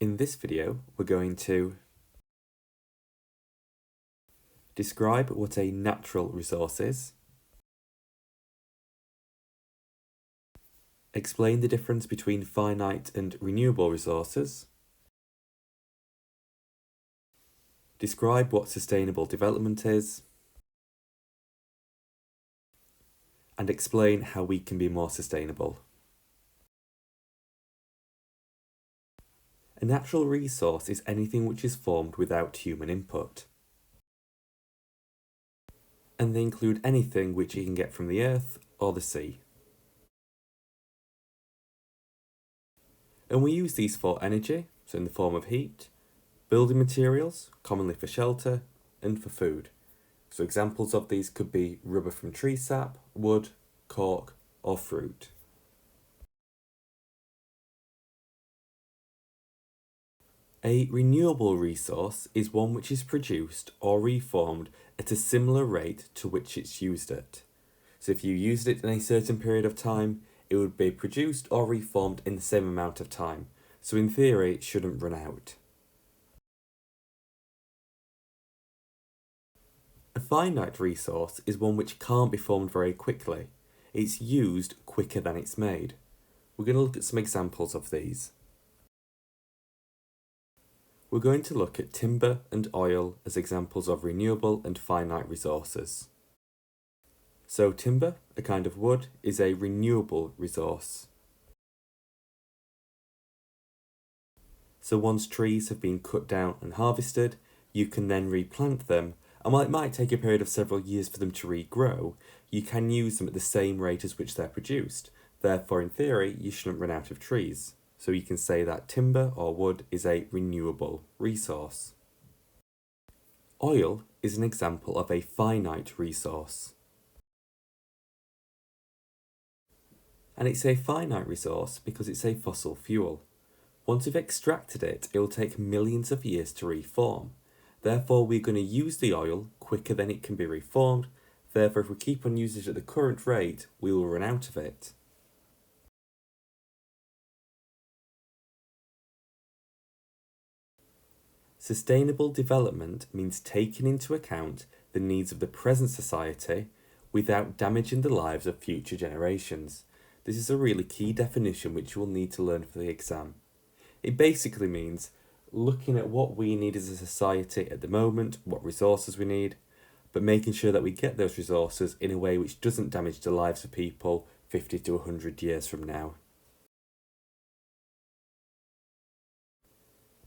In this video, we're going to describe what a natural resource is, explain the difference between finite and renewable resources, describe what sustainable development is, and explain how we can be more sustainable. A natural resource is anything which is formed without human input. And they include anything which you can get from the earth or the sea. And we use these for energy, so in the form of heat, building materials, commonly for shelter, and for food. So examples of these could be rubber from tree sap, wood, cork, or fruit. A renewable resource is one which is produced or reformed at a similar rate to which it's used at. So if you used it in a certain period of time, it would be produced or reformed in the same amount of time. So in theory, it shouldn't run out. A finite resource is one which can't be formed very quickly. It's used quicker than it's made. We're going to look at some examples of these. We're going to look at timber and oil as examples of renewable and finite resources. So timber, a kind of wood, is a renewable resource. So once trees have been cut down and harvested, you can then replant them, and while it might take a period of several years for them to regrow, you can use them at the same rate as which they're produced. Therefore, in theory, you shouldn't run out of trees. So you can say that timber or wood is a renewable resource. Oil is an example of a finite resource. And it's a finite resource because it's a fossil fuel. Once we've extracted it, it will take millions of years to reform. Therefore, we're going to use the oil quicker than it can be reformed. Therefore, if we keep on using it at the current rate, we will run out of it. Sustainable development means taking into account the needs of the present society without damaging the lives of future generations. This is a really key definition which you will need to learn for the exam. It basically means looking at what we need as a society at the moment, what resources we need, but making sure that we get those resources in a way which doesn't damage the lives of people 50 to 100 years from now.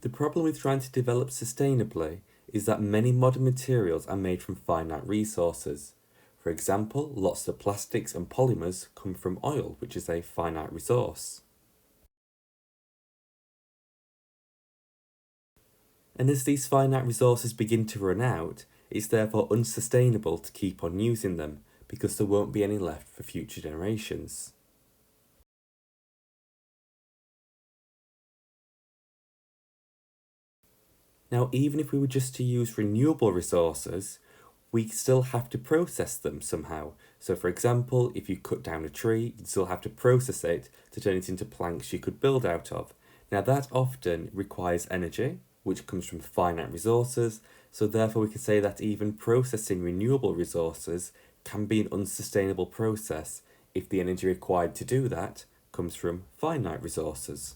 The problem with trying to develop sustainably is that many modern materials are made from finite resources. For example, lots of plastics and polymers come from oil, which is a finite resource. And as these finite resources begin to run out, it's therefore unsustainable to keep on using them because there won't be any left for future generations. Now, even if we were just to use renewable resources, we still have to process them somehow. So for example, if you cut down a tree, you'd still have to process it to turn it into planks you could build out of. Now that often requires energy, which comes from finite resources, so therefore we can say that even processing renewable resources can be an unsustainable process if the energy required to do that comes from finite resources.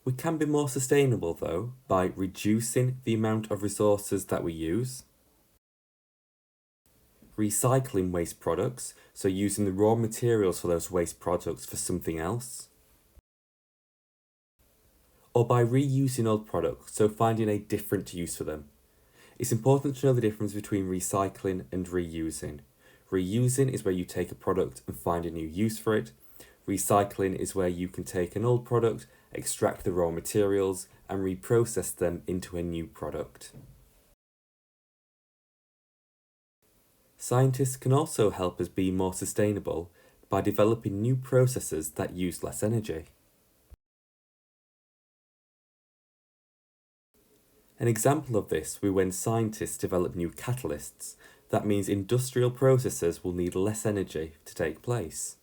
We can be more sustainable though by reducing the amount of resources that we use, recycling waste products, so using the raw materials for those waste products for something else, or by reusing old products, so finding a different use for them. It's important to know the difference between recycling and reusing. Reusing is where you take a product and find a new use for it. Recycling is where you can take an old product, extract the raw materials, and reprocess them into a new product. Scientists can also help us be more sustainable by developing new processes that use less energy. An example of this will be when scientists develop new catalysts. That means industrial processes will need less energy to take place.